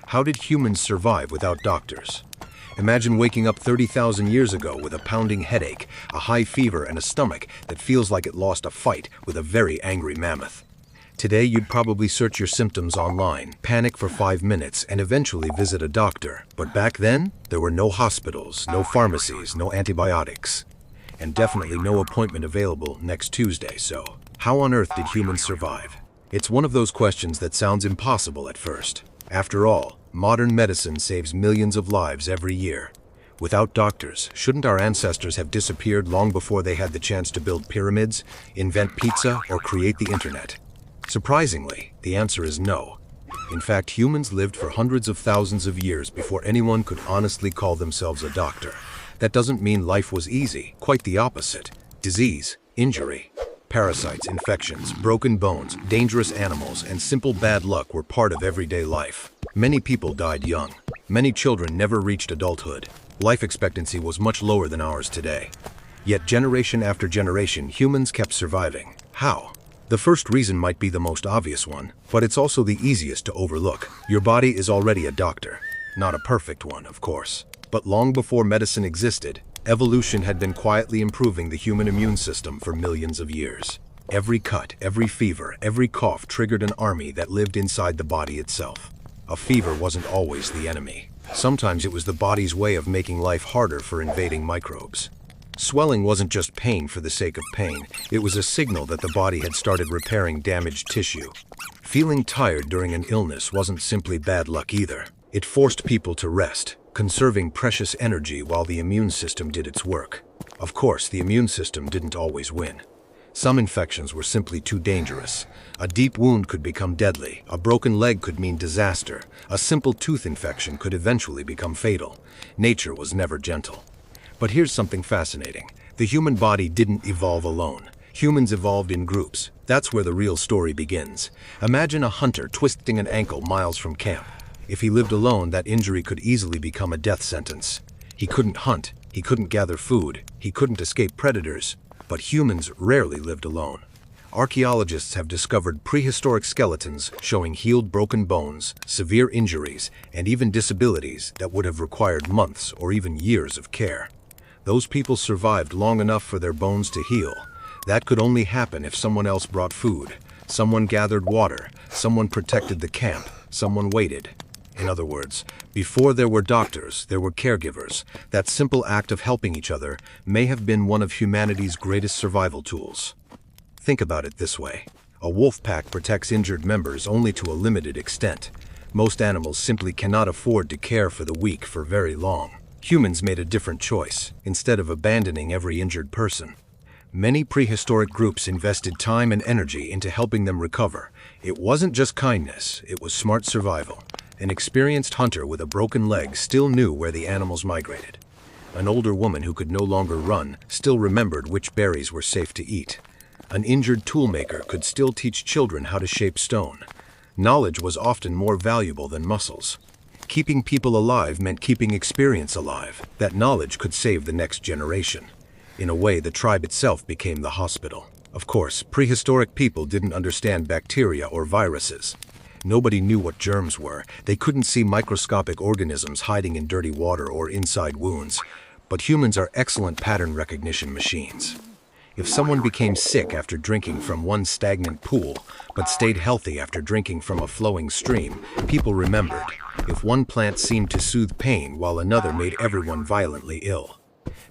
How did humans survive without doctors? Imagine waking up 30,000 years ago with a pounding headache, a high fever, and a stomach that feels like it lost a fight with a very angry mammoth. Today, you'd probably search your symptoms online, panic for 5 minutes, and eventually visit a doctor. But back then, there were no hospitals, no pharmacies, no antibiotics, and definitely no appointment available next Tuesday. So, how on earth did humans survive? It's one of those questions that sounds impossible at first. After all, modern medicine saves millions of lives every year. Without doctors, shouldn't our ancestors have disappeared long before they had the chance to build pyramids, invent pizza, or create the internet? Surprisingly, the answer is no. In fact, humans lived for hundreds of thousands of years before anyone could honestly call themselves a doctor. That doesn't mean life was easy, quite the opposite. Disease, injury, parasites, infections, broken bones, dangerous animals, and simple bad luck were part of everyday life. Many people died young. Many children never reached adulthood. Life expectancy was much lower than ours today. Yet generation after generation, humans kept surviving. How? The first reason might be the most obvious one, but it's also the easiest to overlook. Your body is already a doctor. Not a perfect one, of course. But long before medicine existed, evolution had been quietly improving the human immune system for millions of years. Every cut, every fever, every cough triggered an army that lived inside the body itself. A fever wasn't always the enemy. Sometimes it was the body's way of making life harder for invading microbes. Swelling wasn't just pain for the sake of pain. It was a signal that the body had started repairing damaged tissue. Feeling tired during an illness wasn't simply bad luck either. It forced people to rest, conserving precious energy while the immune system did its work. Of course, the immune system didn't always win. Some infections were simply too dangerous. A deep wound could become deadly. A broken leg could mean disaster. A simple tooth infection could eventually become fatal. Nature was never gentle. But here's something fascinating. The human body didn't evolve alone. Humans evolved in groups. That's where the real story begins. Imagine a hunter twisting an ankle miles from camp. If he lived alone, that injury could easily become a death sentence. He couldn't hunt, he couldn't gather food, he couldn't escape predators. But humans rarely lived alone. Archaeologists have discovered prehistoric skeletons showing healed broken bones, severe injuries, and even disabilities that would have required months or even years of care. Those people survived long enough for their bones to heal. That could only happen if someone else brought food, someone gathered water, someone protected the camp, someone waited. In other words, before there were doctors, there were caregivers. That simple act of helping each other may have been one of humanity's greatest survival tools. Think about it this way. A wolf pack protects injured members only to a limited extent. Most animals simply cannot afford to care for the weak for very long. Humans made a different choice, instead of abandoning every injured person. Many prehistoric groups invested time and energy into helping them recover. It wasn't just kindness, it was smart survival. An experienced hunter with a broken leg still knew where the animals migrated. An older woman who could no longer run still remembered which berries were safe to eat. An injured toolmaker could still teach children how to shape stone. Knowledge was often more valuable than muscles. Keeping people alive meant keeping experience alive. That knowledge could save the next generation. In a way, the tribe itself became the hospital. Of course, prehistoric people didn't understand bacteria or viruses. Nobody knew what germs were. They couldn't see microscopic organisms hiding in dirty water or inside wounds. But humans are excellent pattern recognition machines. If someone became sick after drinking from one stagnant pool, but stayed healthy after drinking from a flowing stream, people remembered. If one plant seemed to soothe pain while another made everyone violently ill.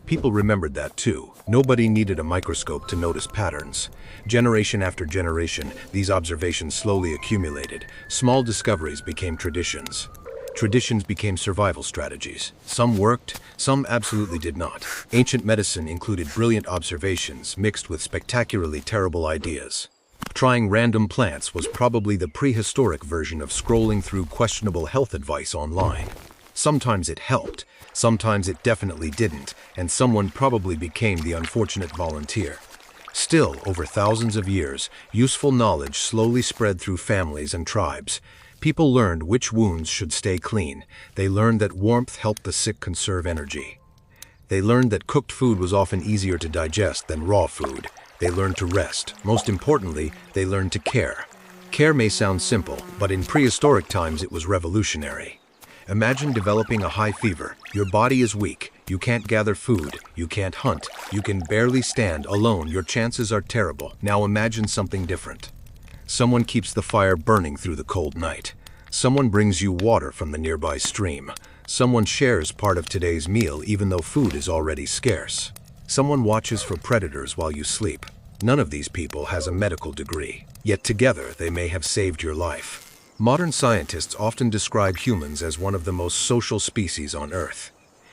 People remembered that too. Nobody needed a microscope to notice patterns. Generation after generation, these observations slowly accumulated. Small discoveries became traditions. Traditions became survival strategies. Some worked, some absolutely did not. Ancient medicine included brilliant observations mixed with spectacularly terrible ideas. Trying random plants was probably the prehistoric version of scrolling through questionable health advice online. Sometimes it helped, sometimes it definitely didn't, and someone probably became the unfortunate volunteer. Still, over thousands of years, useful knowledge slowly spread through families and tribes. People learned which wounds should stay clean. They learned that warmth helped the sick conserve energy. They learned that cooked food was often easier to digest than raw food. They learned to rest. Most importantly, they learned to care. Care may sound simple, but in prehistoric times it was revolutionary. Imagine developing a high fever. Your body is weak. You can't gather food. You can't hunt. You can barely stand alone. Your chances are terrible. Now imagine something different. Someone keeps the fire burning through the cold night. Someone brings you water from the nearby stream. Someone shares part of today's meal even though food is already scarce. Someone watches for predators while you sleep. None of these people has a medical degree, yet together they may have saved your life. Modern scientists often describe humans as one of the most social species on Earth,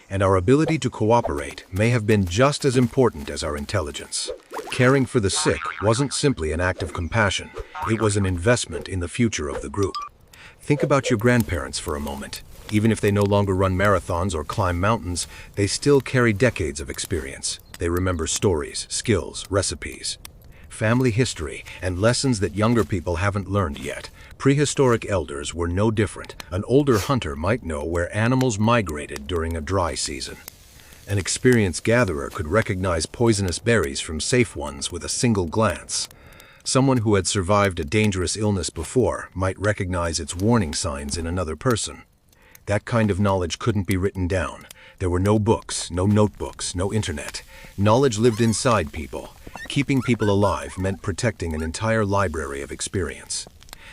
and our ability to cooperate may have been just as important as our intelligence. Caring for the sick wasn't simply an act of compassion, it was an investment in the future of the group. Think about your grandparents for a moment. Even if they no longer run marathons or climb mountains, they still carry decades of experience. They remember stories, skills, recipes, family history, and lessons that younger people haven't learned yet. Prehistoric elders were no different. An older hunter might know where animals migrated during a dry season. An experienced gatherer could recognize poisonous berries from safe ones with a single glance. Someone who had survived a dangerous illness before might recognize its warning signs in another person. That kind of knowledge couldn't be written down. There were no books, no notebooks, no internet. Knowledge lived inside people. Keeping people alive meant protecting an entire library of experience.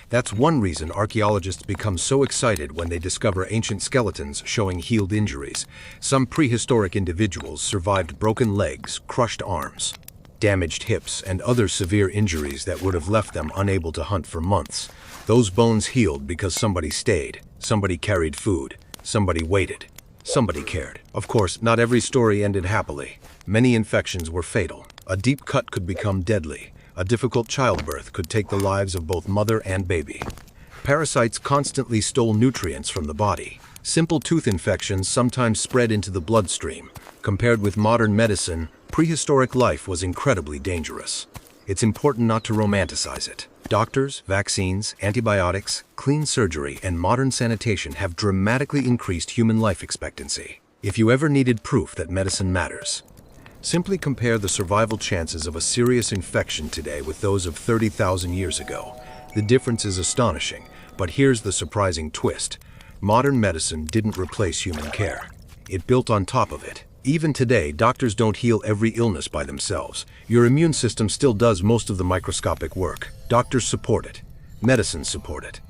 That's one reason archaeologists become so excited when they discover ancient skeletons showing healed injuries. Some prehistoric individuals survived broken legs, crushed arms, damaged hips, and other severe injuries that would have left them unable to hunt for months. Those bones healed because somebody stayed, somebody carried food, somebody waited, somebody cared. Of course, not every story ended happily. Many infections were fatal. A deep cut could become deadly. A difficult childbirth could take the lives of both mother and baby. Parasites constantly stole nutrients from the body. Simple tooth infections sometimes spread into the bloodstream. Compared with modern medicine, prehistoric life was incredibly dangerous. It's important not to romanticize it. Doctors, vaccines, antibiotics, clean surgery, and modern sanitation have dramatically increased human life expectancy. If you ever needed proof that medicine matters, simply compare the survival chances of a serious infection today with those of 30,000 years ago. The difference is astonishing, but here's the surprising twist. Modern medicine didn't replace human care. It built on top of it. Even today, doctors don't heal every illness by themselves. Your immune system still does most of the microscopic work. Doctors support it. Medicine support it.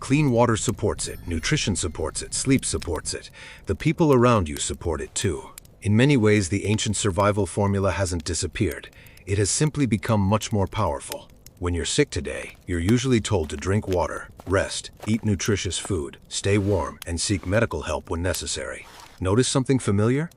Clean water supports it. Nutrition supports it. Sleep supports it. The people around you support it too. In many ways, the ancient survival formula hasn't disappeared. It has simply become much more powerful. When you're sick today, you're usually told to drink water, rest, eat nutritious food, stay warm, and seek medical help when necessary. Notice something familiar?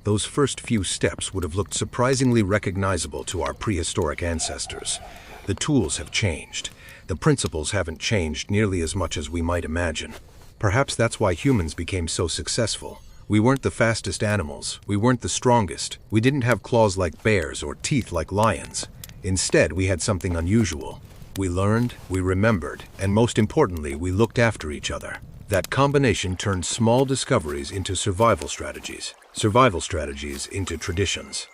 Those first few steps would have looked surprisingly recognizable to our prehistoric ancestors. The tools have changed. The principles haven't changed nearly as much as we might imagine. Perhaps that's why humans became so successful. We weren't the fastest animals. We weren't the strongest. We didn't have claws like bears or teeth like lions. Instead, we had something unusual. We learned, we remembered, and most importantly, we looked after each other. That combination turned small discoveries into survival strategies into traditions,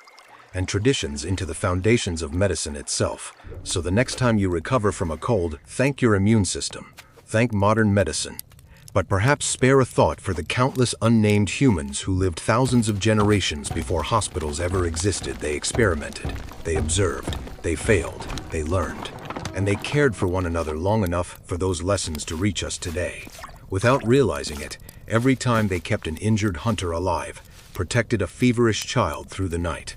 and traditions into the foundations of medicine itself. So the next time you recover from a cold, thank your immune system. Thank modern medicine. But perhaps spare a thought for the countless unnamed humans who lived thousands of generations before hospitals ever existed. They experimented, they observed, they failed, they learned, and they cared for one another long enough for those lessons to reach us today. Without realizing it, every time they kept an injured hunter alive, protected a feverish child through the night,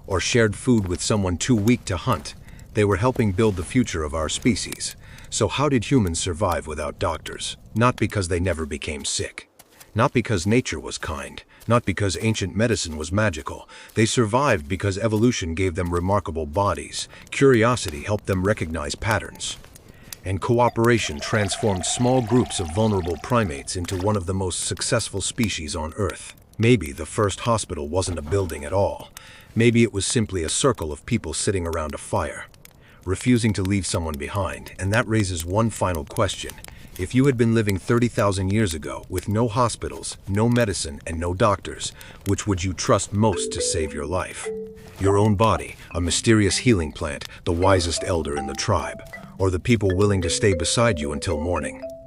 or shared food with someone too weak to hunt, they were helping build the future of our species. So how did humans survive without doctors? Not because they never became sick. Not because nature was kind. Not because ancient medicine was magical. They survived because evolution gave them remarkable bodies. Curiosity helped them recognize patterns. And cooperation transformed small groups of vulnerable primates into one of the most successful species on Earth. Maybe the first hospital wasn't a building at all. Maybe it was simply a circle of people sitting around a fire, refusing to leave someone behind. And that raises one final question. If you had been living 30,000 years ago with no hospitals, no medicine, and no doctors, which would you trust most to save your life? Your own body, a mysterious healing plant, the wisest elder in the tribe, or the people willing to stay beside you until morning?